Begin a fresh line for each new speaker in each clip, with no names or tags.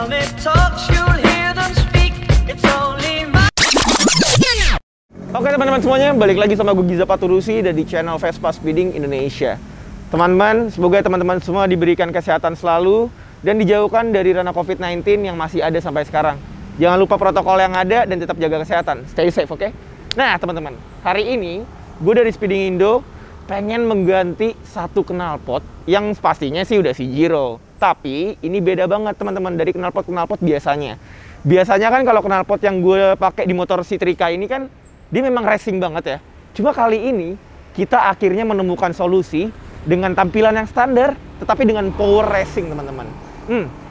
Oke teman-teman semuanya, balik lagi sama gue Giza Paturusi dari channel Vespa Speeding Indonesia. Teman-teman, semoga teman-teman semua diberikan kesehatan selalu dan dijauhkan dari ranah COVID-19 yang masih ada sampai sekarang. Jangan lupa protokol yang ada dan tetap jaga kesehatan. Stay safe, oke? Nah teman-teman, hari ini gue dari Speeding Indo pengen mengganti satu knalpot yang pastinya sih udah Cjiro. Tapi ini beda banget teman-teman dari knalpot biasanya. Biasanya kan kalau knalpot yang gue pakai di motor Citrica ini kan dia memang racing banget ya. Cuma kali ini kita akhirnya menemukan solusi dengan tampilan yang standar tetapi dengan power racing teman-teman.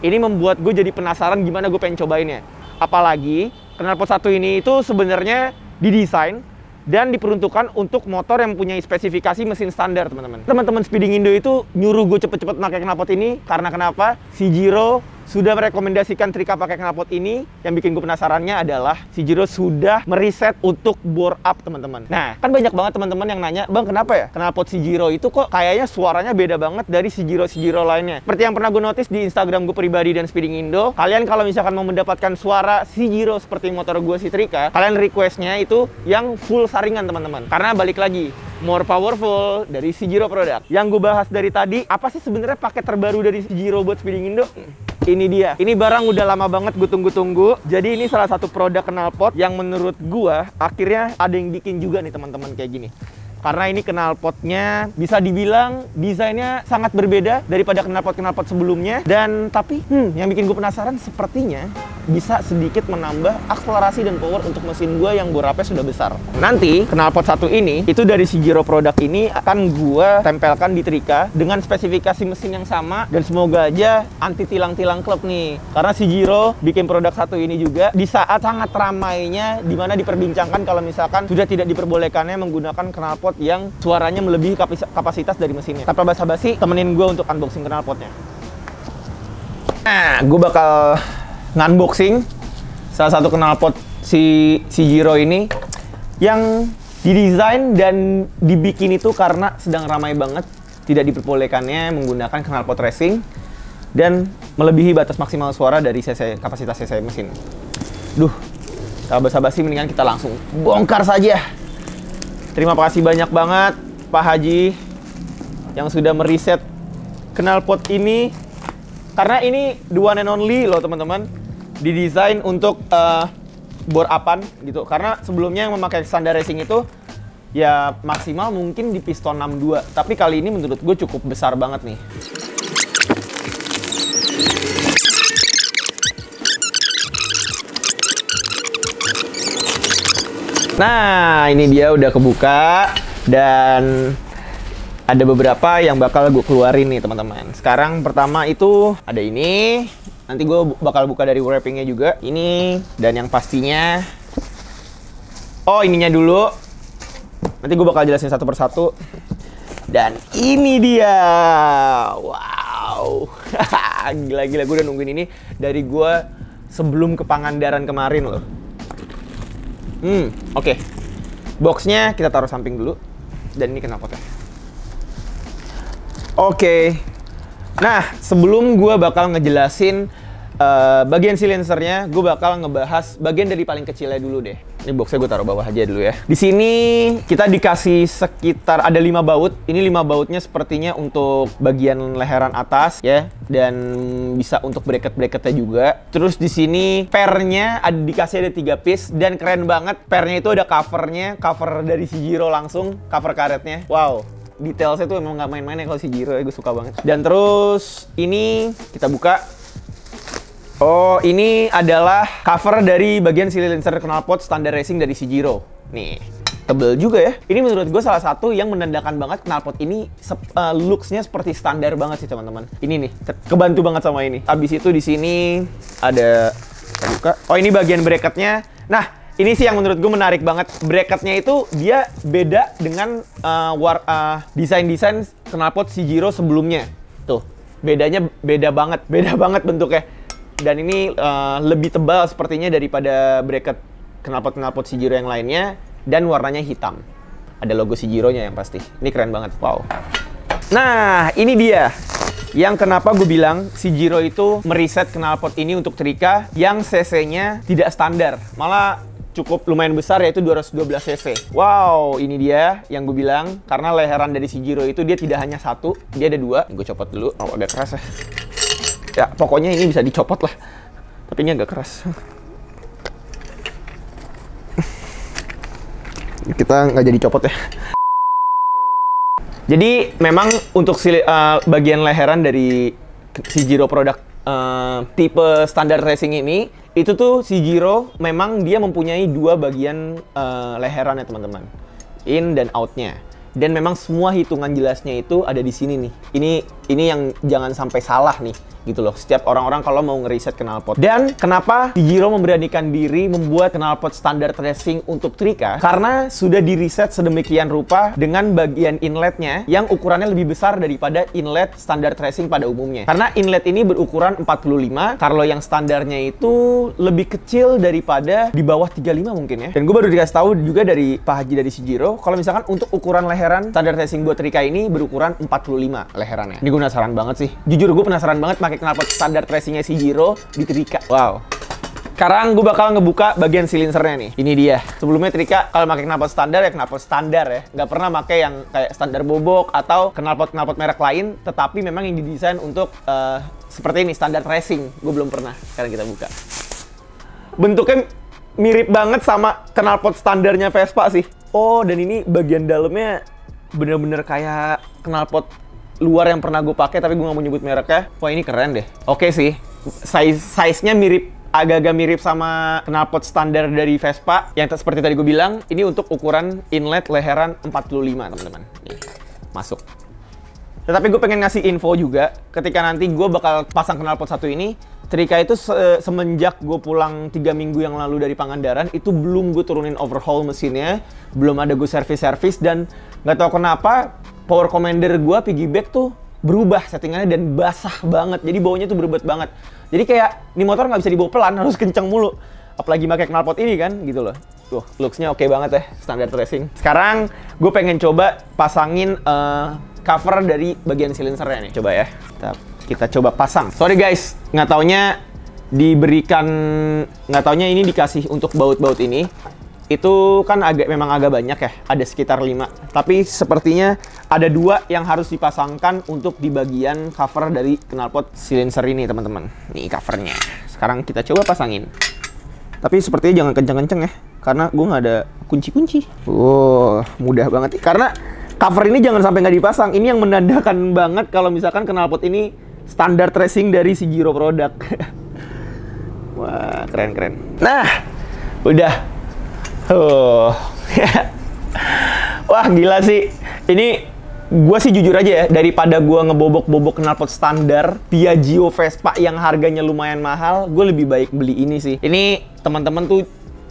Ini membuat gue jadi penasaran gimana gue pengen cobainnya. Apalagi knalpot satu ini itu sebenarnya didesain dan diperuntukkan untuk motor yang punya spesifikasi mesin standar teman-teman. Teman-teman Speeding Indo itu nyuruh gue cepet-cepet pakai knalpot ini karena kenapa? Cjiro sudah merekomendasikan Trika pakai knalpot ini. Yang bikin gue penasarannya adalah Cjiro sudah meriset untuk bore up teman-teman. Nah, kan banyak banget teman-teman yang nanya, "Bang, kenapa ya knalpot Cjiro itu kok kayaknya suaranya beda banget dari Cjiro lainnya?" Seperti yang pernah gue notice di Instagram gue pribadi dan Speeding Indo, kalian kalau misalkan mau mendapatkan suara Cjiro seperti motor gue Citrica, kalian requestnya itu yang full saringan teman-teman. Karena balik lagi, more powerful dari Cjiro produk. Yang gue bahas dari tadi, apa sih sebenarnya paket terbaru dari Cjiro buat Speeding Indo? Ini dia. Ini barang udah lama banget gue tunggu-tunggu. Jadi ini salah satu produk knalpot yang menurut gue akhirnya ada yang bikin juga nih teman-teman kayak gini. Karena ini knalpotnya bisa dibilang desainnya sangat berbeda daripada knalpot-knalpot sebelumnya. Dan tapi yang bikin gue penasaran sepertinya bisa sedikit menambah akselerasi dan power untuk mesin gue yang bore up-nya sudah besar. Nanti knalpot satu ini itu dari Cjiro produk ini akan gue tempelkan di Trika dengan spesifikasi mesin yang sama dan semoga aja anti tilang-tilang klub nih. Karena Cjiro bikin produk satu ini juga di saat sangat ramainya dimana diperbincangkan kalau misalkan sudah tidak diperbolehkannya menggunakan knalpot yang suaranya melebihi kapasitas dari mesinnya. Tanpa basa-basi, temenin gue untuk unboxing knalpotnya. Nah, gue bakal unboxing salah satu knalpot si Cjiro ini yang didesain dan dibikin itu karena sedang ramai banget tidak diperbolehkannya menggunakan knalpot racing dan melebihi batas maksimal suara dari kapasitas cc mesin. Duh, tanpa basa-basi mendingan kita langsung bongkar saja. Terima kasih banyak banget Pak Haji yang sudah meriset knalpot ini. Karena ini the one and only loh teman-teman. Didesain untuk bore up-an gitu. Karena sebelumnya yang memakai standar racing itu ya maksimal mungkin di piston 62. Tapi kali ini menurut gue cukup besar banget nih. Nah, ini dia udah kebuka dan ada beberapa yang bakal gue keluarin nih teman-teman. Sekarang pertama itu ada ini. Nanti gue bakal buka dari wrappingnya juga. Ini dan yang pastinya, oh ininya dulu. Nanti gue bakal jelasin satu persatu. Dan ini dia, wow, gila-gila gue udah nungguin ini dari gue sebelum ke Pangandaran kemarin loh. Oke. Boxnya kita taruh samping dulu. Dan ini knalpotnya. Oke. Nah, sebelum gue bakal ngejelasin bagian silencernya, gue bakal ngebahas bagian dari paling kecilnya dulu deh. Ini boxnya gue taruh bawah aja dulu ya. Di sini kita dikasih sekitar ada 5 baut. Ini 5 bautnya sepertinya untuk bagian leheran atas ya, dan bisa untuk bracket-bracketnya juga. Terus di sini pernya dikasih ada 3 piece dan keren banget. Pernya itu ada covernya, cover dari Cjiro langsung, cover karetnya. Wow. Detailnya tuh emang nggak main-main ya kalau Cjiro ya, gue suka banget. Dan terus ini kita buka. Oh, ini adalah cover dari bagian silencer knalpot standar racing dari Cjiro. Nih, tebel juga ya. Ini menurut gue salah satu yang menandakan banget knalpot ini looks-nya seperti standar banget sih teman-teman. Ini nih, kebantu banget sama ini. Habis itu di sini ada, kita buka. Oh, ini bagian bracketnya. Nah, ini sih yang menurut gue menarik banget. Bracketnya itu dia beda dengan desain-desain knalpot Cjiro sebelumnya. Tuh, bedanya beda banget bentuknya. Dan ini lebih tebal sepertinya daripada bracket knalpot Cjiro yang lainnya. Dan warnanya hitam. Ada logo Cjiro-nya yang pasti. Ini keren banget, wow. Nah, ini dia Yang kenapa gue bilang Shijiro itu meriset knalpot ini untuk Trika yang cc-nya tidak standar, malah cukup lumayan besar, yaitu 212 cc. Wow, ini dia yang gue bilang, karena leheran dari Shijiro itu dia tidak hanya satu, dia ada dua. Gue copot dulu, oh agak keras ya. Ya pokoknya ini bisa dicopot lah, tapi ini agak keras. Kita nggak jadi copot ya. Jadi memang untuk bagian leheran dari Shijiro produk tipe standar racing ini, itu tuh Shijiro memang dia mempunyai dua bagian leheran ya teman-teman, in dan outnya. Dan memang semua hitungan jelasnya itu ada di sini nih. Ini yang jangan sampai salah nih, gitu loh. Setiap orang-orang kalau mau ngeriset knalpot. Dan kenapa Shijiro memberanikan diri membuat knalpot standar racing untuk Trika? Karena sudah diriset sedemikian rupa dengan bagian inletnya yang ukurannya lebih besar daripada inlet standar racing pada umumnya. Karena inlet ini berukuran 45, kalau yang standarnya itu lebih kecil daripada di bawah 35 mungkin ya. Dan gue baru dikasih tahu juga dari Pak Haji dari Shijiro, kalau misalkan untuk ukuran leheran standar racing buat Trika ini berukuran 45 leherannya. Ini gue penasaran banget sih. Jujur gue penasaran banget pakai knalpot standar racingnya Shijiro di Trika. Wow. Sekarang gue bakal ngebuka bagian silinsernya nih. Ini dia. Sebelumnya Trika kalau pakai knalpot standar ya knalpot standar ya. Nggak pernah pakai yang kayak standar bobok atau knalpot merek lain. Tetapi memang yang didesain untuk seperti ini, standar racing. Gue belum pernah. Sekarang kita buka. Bentuknya mirip banget sama knalpot standarnya Vespa sih. Oh, dan ini bagian dalamnya bener-bener kayak knalpot luar yang pernah gue pakai, tapi gue nggak mau nyebut mereknya. Wah, ini keren deh. Oke sih, size-nya mirip, agak-agak mirip sama knalpot standar dari Vespa yang seperti tadi gue bilang. Ini untuk ukuran inlet leheran 45 teman-teman. Nih, masuk. Tetapi gue pengen ngasih info juga, ketika nanti gue bakal pasang knalpot satu ini, Trika itu semenjak gue pulang 3 minggu yang lalu dari Pangandaran, itu belum gue turunin overhaul mesinnya, belum ada gue servis-servis, dan nggak tahu kenapa power commander gue piggyback tuh berubah settingannya dan basah banget, jadi baunya tuh berbet banget. Jadi kayak ini motor nggak bisa dibawa pelan, harus kenceng mulu, apalagi pakai knalpot ini kan, gitu loh. Tuh, looks-nya oke banget ya, standar racing. Sekarang gue pengen coba pasangin cover dari bagian silinsernya nih, coba ya. Kita coba pasang. Sorry guys, nggak taunya ini dikasih untuk baut-baut ini. Itu kan memang agak banyak ya, ada sekitar 5. Tapi sepertinya ada 2 yang harus dipasangkan untuk di bagian cover dari knalpot silinser ini teman-teman. Nih covernya. Sekarang kita coba pasangin. Tapi sepertinya jangan kenceng-kenceng ya, karena gue nggak ada kunci-kunci. Mudah banget. Karena cover ini jangan sampai nggak dipasang. Ini yang menandakan banget kalau misalkan knalpot ini standar racing dari Shijiro produk. Wah, keren-keren. Nah, udah. Wah, gila sih. Ini gue sih jujur aja ya, daripada gue ngebobok-bobok knalpot standar Piaggio Vespa yang harganya lumayan mahal, gue lebih baik beli ini sih. Ini teman-teman tuh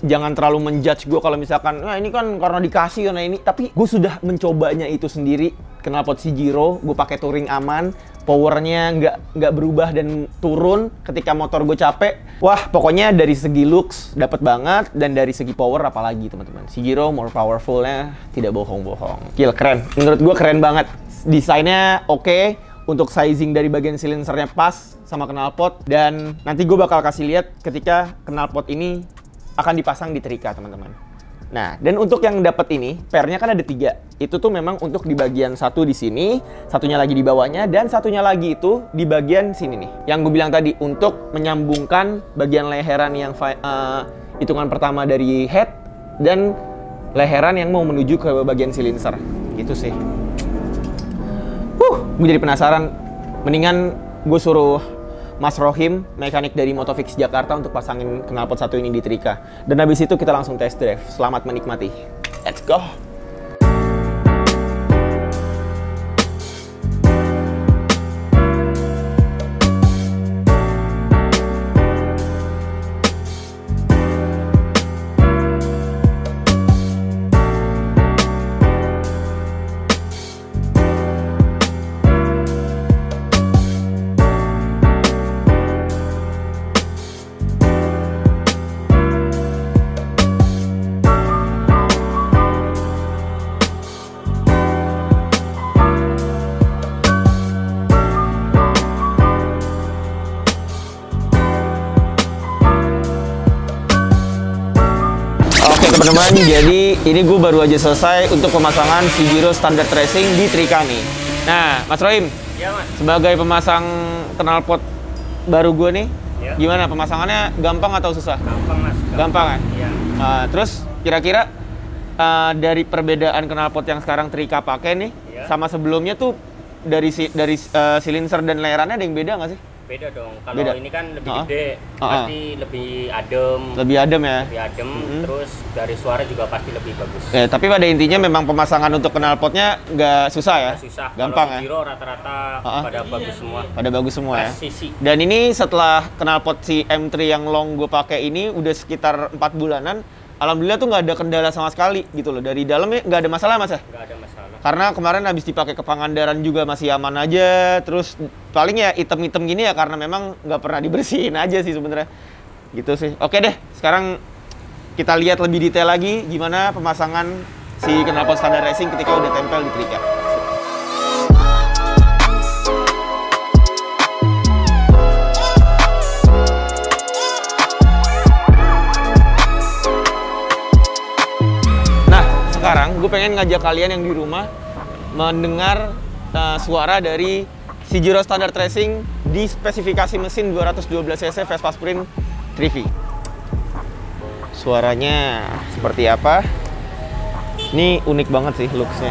jangan terlalu menjudge gue kalau misalkan, nah ini kan karena dikasih karena ini. Tapi gue sudah mencobanya itu sendiri. Knalpot Shijiro, gue pakai touring aman, powernya nggak berubah dan turun ketika motor gue capek. Wah, pokoknya dari segi looks dapat banget, dan dari segi power apalagi teman-teman. Shijiro more powerfulnya tidak bohong-bohong. Gila, keren. Menurut gue keren banget. Desainnya oke. Untuk sizing dari bagian silinsernya pas sama knalpot. Dan nanti gue bakal kasih lihat ketika knalpot ini akan dipasang di Trika teman-teman. Nah, dan untuk yang dapat ini, pairnya kan ada 3. Itu tuh memang untuk di bagian satu di sini, satunya lagi di bawahnya, dan satunya lagi itu di bagian sini nih. Yang gue bilang tadi, untuk menyambungkan bagian leheran yang hitungan pertama dari head, dan leheran yang mau menuju ke bagian silinser. Gitu sih. Gue jadi penasaran. Mendingan gue suruh Mas Rohim, mekanik dari Motovix Jakarta, untuk pasangin knalpot satu ini di Trika. Dan habis itu kita langsung test drive. Selamat menikmati. Let's go! teman-teman, jadi ini gue baru aja selesai untuk pemasangan Cjiro standard racing di Trika nih. Nah, Mas Rohim,
Ya, Mas.
sebagai pemasang knalpot baru gue nih,
Ya.
gimana pemasangannya, gampang atau susah?
Gampang, Mas.
Gampang kan?
Iya.
Terus kira-kira dari perbedaan knalpot yang sekarang Trika pakai nih,
Ya.
sama sebelumnya tuh dari silinser dan layerannya ada yang beda nggak sih?
Beda dong. Kalau
Beda.
ini kan lebih
Ha-ha.
gede,
Ha-ha.
pasti lebih adem.
Lebih adem ya?
Lebih adem,
Mm-hmm.
terus dari suara juga pasti lebih bagus.
Tapi pada intinya memang pemasangan untuk knalpotnya nggak susah ya?
Nggak susah.
Gampang
Kalau
ya?
Cjiro rata-rata
Ha-ha.
pada bagus semua.
Pada bagus semua ya?
Presisi.
Dan ini setelah knalpot si M3 yang long gue pakai ini udah sekitar 4 bulanan, alhamdulillah tuh nggak ada kendala sama sekali gitu loh. Dari dalamnya nggak ada masalah Mas ya?
Nggak ada masalah.
Karena kemarin habis dipakai ke Pangandaran juga masih aman aja. Terus paling ya item-item gini ya karena memang nggak pernah dibersihin aja sih sebenarnya. Gitu sih. Oke deh, sekarang kita lihat lebih detail lagi gimana pemasangan si knalpot standar racing ketika udah tempel di Trika. Nah, sekarang gue pengen ngajak kalian yang di rumah mendengar suara dari Cjiro Standard Racing di spesifikasi mesin 212 cc Vespa Sprint 3V. Suaranya seperti apa? Ini unik banget sih looks-nya.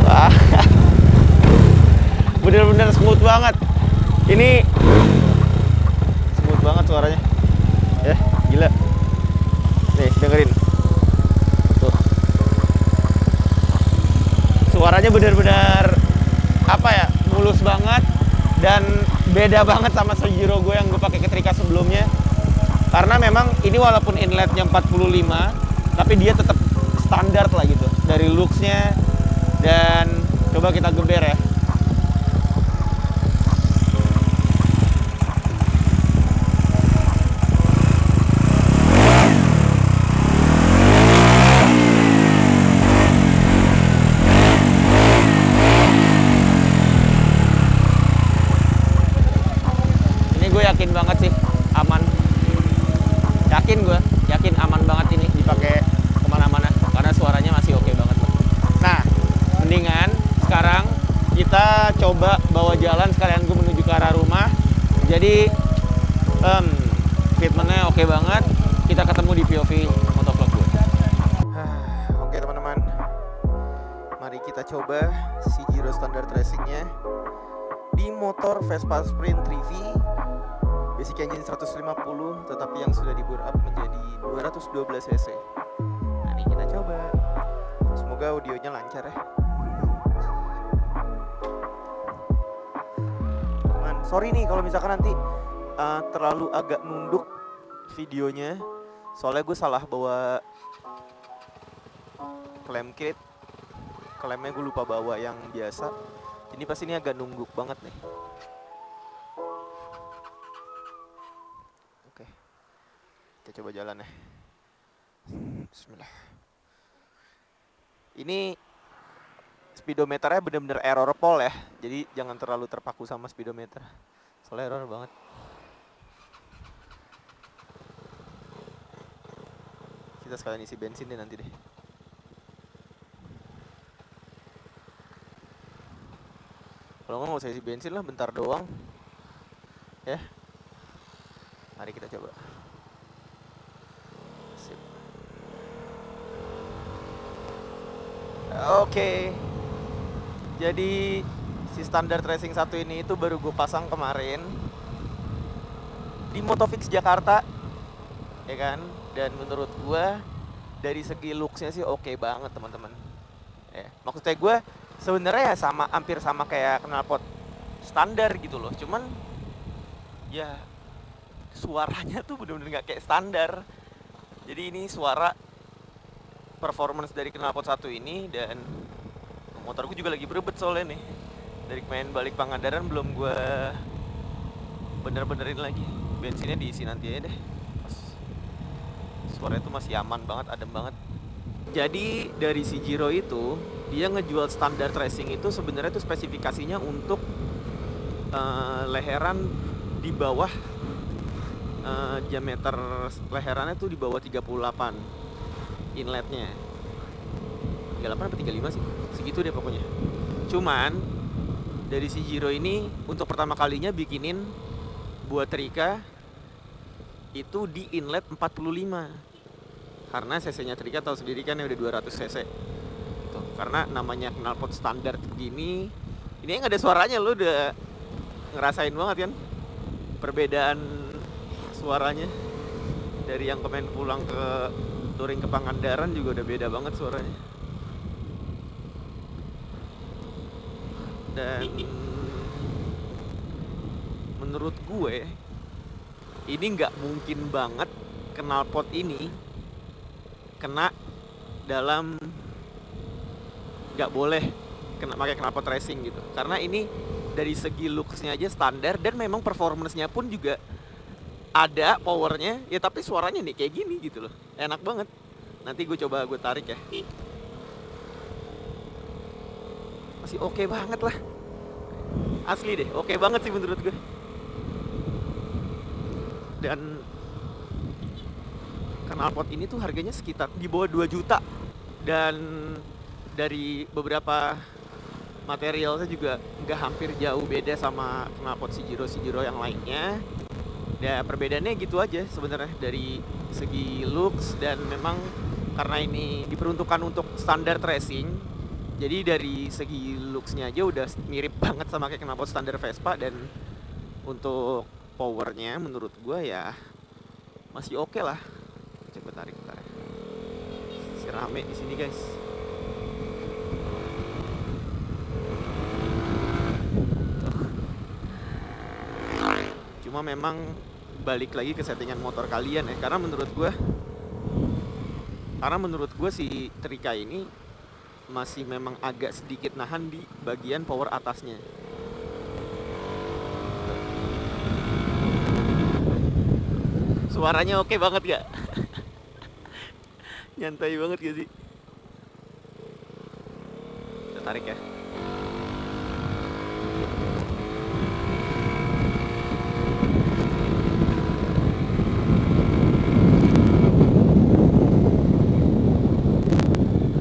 Wah, bener-bener smooth banget. Ini smooth banget suaranya. Ya, gila. Nih, dengerin. Tuh. Suaranya benar-benar apa ya? Mulus banget dan beda banget sama Cjiro gue yang gue pakai ketika sebelumnya. Karena memang ini walaupun inletnya 45, tapi dia tetap standar lah gitu dari looks-nya. Dan coba kita geber ya. Yakin banget sih aman, yakin aman banget ini dipakai kemana-mana karena suaranya masih oke banget. Nah, mendingan sekarang kita coba bawa jalan sekalian gue menuju ke arah rumah. Jadi fitmentnya oke banget. Kita ketemu di POV motovlog gue. Oke teman-teman, mari kita coba Cjiro Standard Racing-nya di motor Vespa Sprint 3V. Basic engine 150, tetapi yang sudah di bore up menjadi 212 cc. Nah, ini kita coba. Semoga audionya lancar ya. Teman, sorry nih kalau misalkan nanti terlalu agak nunduk videonya. Soalnya gue salah bawa klem kit. Klemnya gue lupa bawa yang biasa. Ini pasti ini agak nungguk banget nih. Kita coba jalan ya. Bismillah. Ini speedometernya bener-bener error pol ya. Jadi jangan terlalu terpaku sama speedometer. Soalnya error banget. Kita sekalian isi bensin deh nanti deh. Kalau nggak usah isi bensin lah, bentar doang. Ya. Mari kita coba. Oke. Jadi si standard racing satu ini itu baru gue pasang kemarin di Motovix Jakarta, ya kan? Dan menurut gue dari segi looksnya sih oke banget teman-teman. Maksudnya gue sebenarnya ya sama, hampir sama kayak knalpot standar gitu loh. Cuman ya suaranya tuh bener-bener nggak kayak standar. Jadi ini suara performance dari knalpot satu ini, dan motor gue juga lagi berebet soalnya nih. Dari main balik Pangandaran belum gue bener-benerin lagi. Bensinnya diisi nanti aja deh. Suaranya tuh masih aman banget, adem banget. Jadi dari Cjiro itu dia ngejual standar racing itu sebenarnya tuh spesifikasinya untuk leheran di bawah diameter leherannya tuh di bawah 38 inletnya. 38 atau 35 sih, segitu deh pokoknya. Cuman dari si Giro ini untuk pertama kalinya bikinin buat Trika itu di inlet 45. Karena cc-nya Trika tahu sendiri kan udah 200 cc. Tuh, karena namanya knalpot standar begini, ini yang ada suaranya, lo udah ngerasain banget kan perbedaan suaranya. Dari yang kemarin pulang ke touring ke Pangandaran juga udah beda banget suaranya. Dan menurut gue ini nggak mungkin banget knalpot ini kena dalam, nggak boleh kena pakai knalpot racing gitu, karena ini dari segi looksnya aja standar dan memang performance-nya pun juga ada powernya ya, tapi suaranya nih kayak gini gitu loh, enak banget. Nanti gue coba gue tarik ya, masih oke banget lah, asli deh, oke banget sih menurut gue. Dan knalpot ini tuh harganya sekitar di bawah 2 juta, dan dari beberapa materialnya juga nggak hampir jauh beda sama knalpot si Giro yang lainnya. Ya perbedaannya gitu aja sebenarnya dari segi looks, dan memang karena ini diperuntukkan untuk standar racing, jadi dari segi looksnya aja udah mirip banget sama kayak knalpot standar Vespa. Dan untuk powernya menurut gue ya masih oke lah. Coba tarik bentar, si rame di sini guys. Cuma memang balik lagi ke settingan motor kalian ya, karena menurut gue si Trika ini masih memang agak sedikit nahan di bagian power atasnya. Suaranya oke banget gak? Nyantai banget gak sih? Kita tarik ya.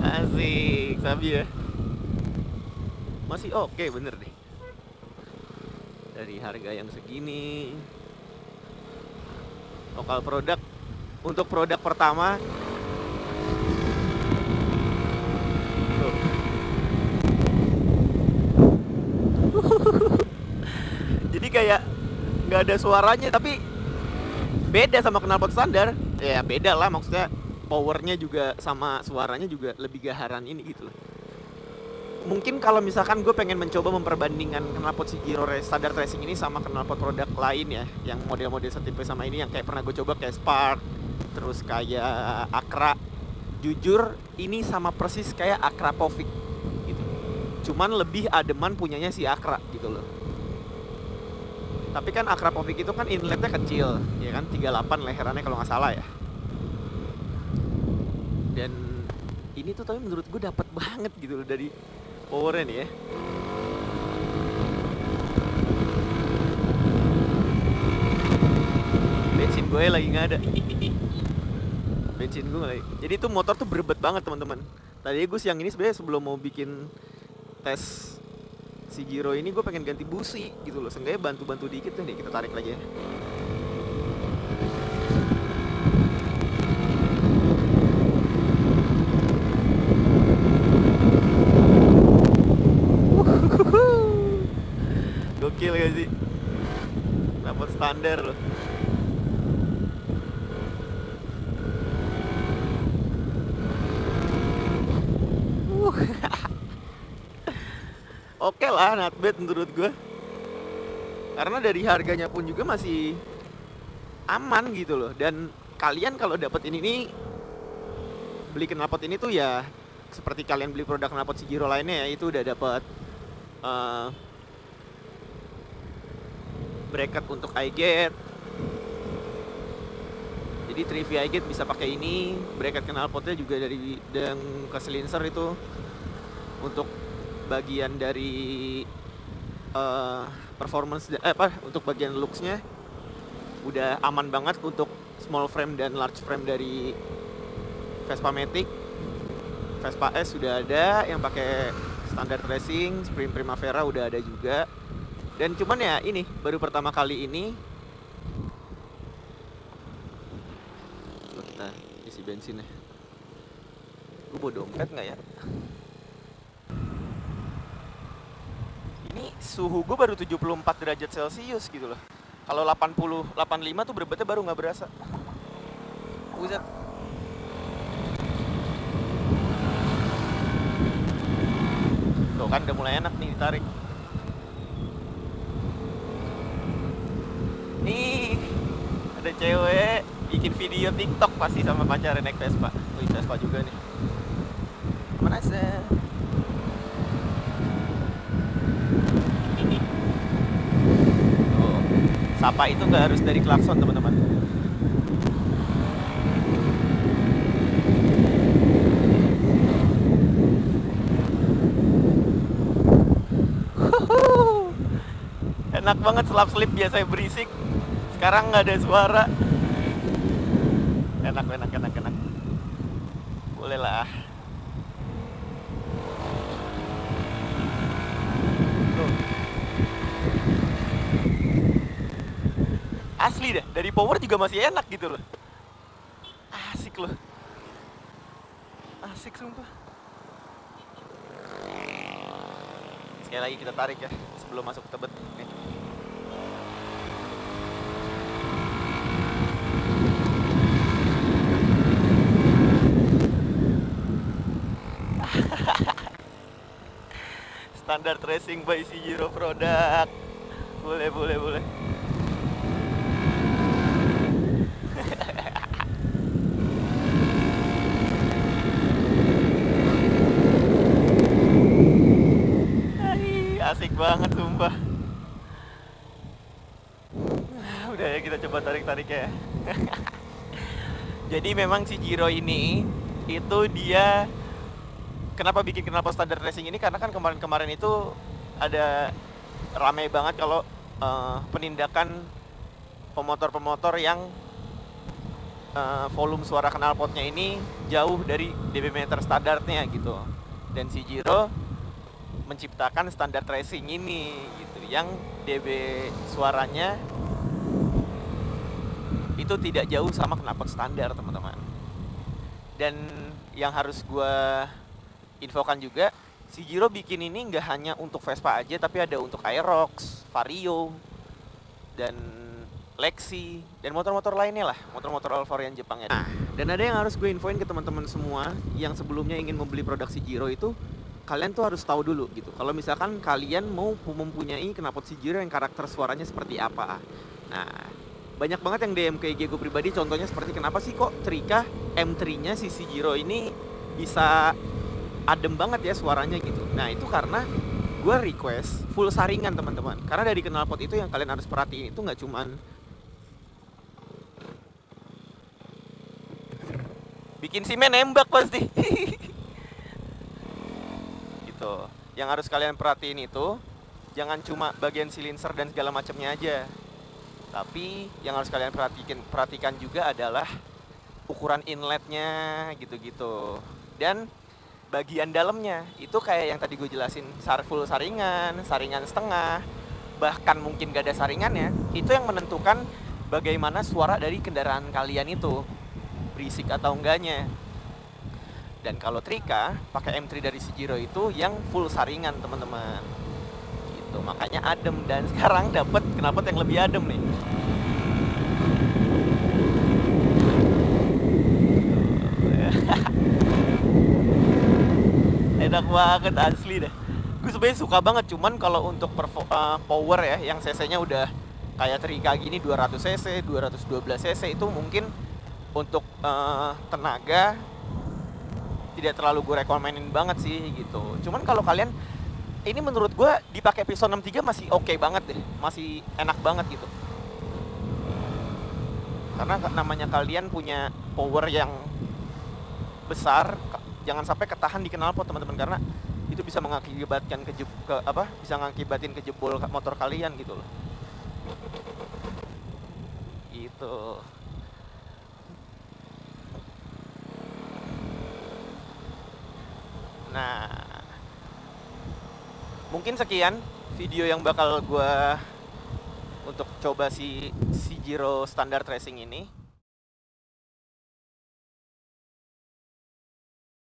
Asik, sabi ya. Masih oke bener deh. Dari harga yang segini, lokal produk untuk produk pertama. Tuh. Jadi kayak nggak ada suaranya, tapi beda sama knalpot standar. Ya beda lah, maksudnya powernya juga sama suaranya juga lebih gaharan ini gitu loh. Mungkin kalau misalkan gue pengen mencoba memperbandingkan knalpot si Giro standar racing ini sama knalpot produk lain ya, yang model-model setipe sama ini, yang kayak pernah gue coba kayak Spark, terus kayak Acra. Jujur ini sama persis kayak Acra Povik gitu. Cuman lebih ademan punyanya si Acra gitu loh. Tapi kan Acra Povik itu kan inletnya kecil, ya kan, 38 leherannya kalau nggak salah ya. Dan ini tuh tapi menurut gue dapat banget gitu loh dari powernya nih ya. Bensin gue lagi nggak ada. Bensin gue lagi. Jadi tuh motor tuh berebet banget teman-teman. Tadi gue siang ini sebenarnya sebelum mau bikin tes si Giro ini, gue pengen ganti busi gitu loh. Seenggaknya bantu-bantu dikit tuh nih. Kita tarik lagi ya. Gokil gak sih? Dapat standar loh. Oke lah, not bad menurut gue. Karena dari harganya pun juga masih aman gitu loh. Dan kalian kalau dapat ini nih, beli knalpot ini tuh ya seperti kalian beli produk knalpot si Giro lainnya ya, itu udah dapat bracket untuk iGate. Jadi 3V iGate bisa pakai ini. Bracket knalpotnya juga dari yang ke silencer itu untuk bagian dari performance untuk bagian looksnya udah aman banget untuk small frame dan large frame dari Vespa Matic. Vespa S sudah ada yang pakai standar racing, Sprint Primavera udah ada juga. Dan cuman ya ini baru pertama kali ini kita isi bensinnya. Gue bawa dompet nggak ya? Ini suhu gue baru 74 derajat Celcius gitu loh. Kalau 80, 85 tuh berbetnya baru nggak berasa. Buset. Tuh kan udah mulai enak nih ditarik. Nih, ada cewek bikin video TikTok pasti sama pacarnya naik Vespa. Wih, Vespa juga nih. Mana sih? Sapa itu nggak harus dari klakson teman-teman. Enak banget selap-selip, biasanya berisik. Sekarang nggak ada suara. Enak. Boleh lah. Asli deh, dari power juga masih enak gitu loh. Asik loh. Asik sumpah. Sekali lagi kita tarik ya, sebelum masuk ke Tebet. Oke. Standar tracing by Cjiro product. Boleh. Asik banget sumpah. Udah ya, kita coba tarik-tarik ya. Jadi memang Cjiro ini itu dia kenapa bikin knalpot standar racing ini, karena kan kemarin-kemarin itu ada ramai banget kalau penindakan pemotor-pemotor yang volume suara knalpotnya ini jauh dari dB meter standarnya gitu. Dan Cjiro menciptakan standar racing ini gitu, yang dB suaranya itu tidak jauh sama knalpot standar teman-teman. Dan yang harus gue infokan juga, Cjiro bikin ini nggak hanya untuk Vespa aja, tapi ada untuk Aerox, Vario, dan Lexi, dan motor-motor lainnya lah, motor-motor all varian Jepang ya. Nah, dan ada yang harus gue infoin ke teman-teman semua yang sebelumnya ingin membeli produk Cjiro itu, kalian tuh harus tahu dulu gitu. Kalau misalkan kalian mau mempunyai knalpot Cjiro yang karakter suaranya seperti apa. Nah, banyak banget yang DM ke IG gue pribadi, contohnya seperti kenapa sih kok Trika M3-nya si Cjiro ini bisa adem banget ya suaranya gitu. Nah, itu karena gue request full saringan teman-teman. Karena dari knalpot itu yang kalian harus perhatiin itu nggak cuman bikin semen nembak pasti. Gitu. Yang harus kalian perhatiin itu jangan cuma bagian silinser dan segala macamnya aja. Tapi yang harus kalian perhatikan juga adalah ukuran inletnya gitu-gitu. Dan bagian dalamnya itu kayak yang tadi gue jelasin, full saringan, saringan setengah, bahkan mungkin gak ada saringannya. Itu yang menentukan bagaimana suara dari kendaraan kalian itu, berisik atau enggaknya. Dan kalau Trika pakai M3 dari Cjiro itu yang full saringan teman-teman. Gitu, makanya adem, dan sekarang dapat knalpot yang lebih adem nih. Enak banget asli deh. Gue sebenarnya suka banget, cuman kalau untuk power ya yang cc-nya udah kayak Trika gini 200 cc, 212 cc itu mungkin untuk tenaga tidak terlalu gue rekomenin banget sih gitu. Cuman kalau kalian, ini menurut gue dipakai piston 63 masih oke banget deh, masih enak banget gitu. Karena namanya kalian punya power yang besar, jangan sampai ketahan di knalpot teman-teman, karena itu bisa mengakibatkan bisa ngakibatin kejebol motor kalian gitu loh. gitu. Nah, mungkin sekian video yang bakal gue untuk coba si Giro Standard Racing ini.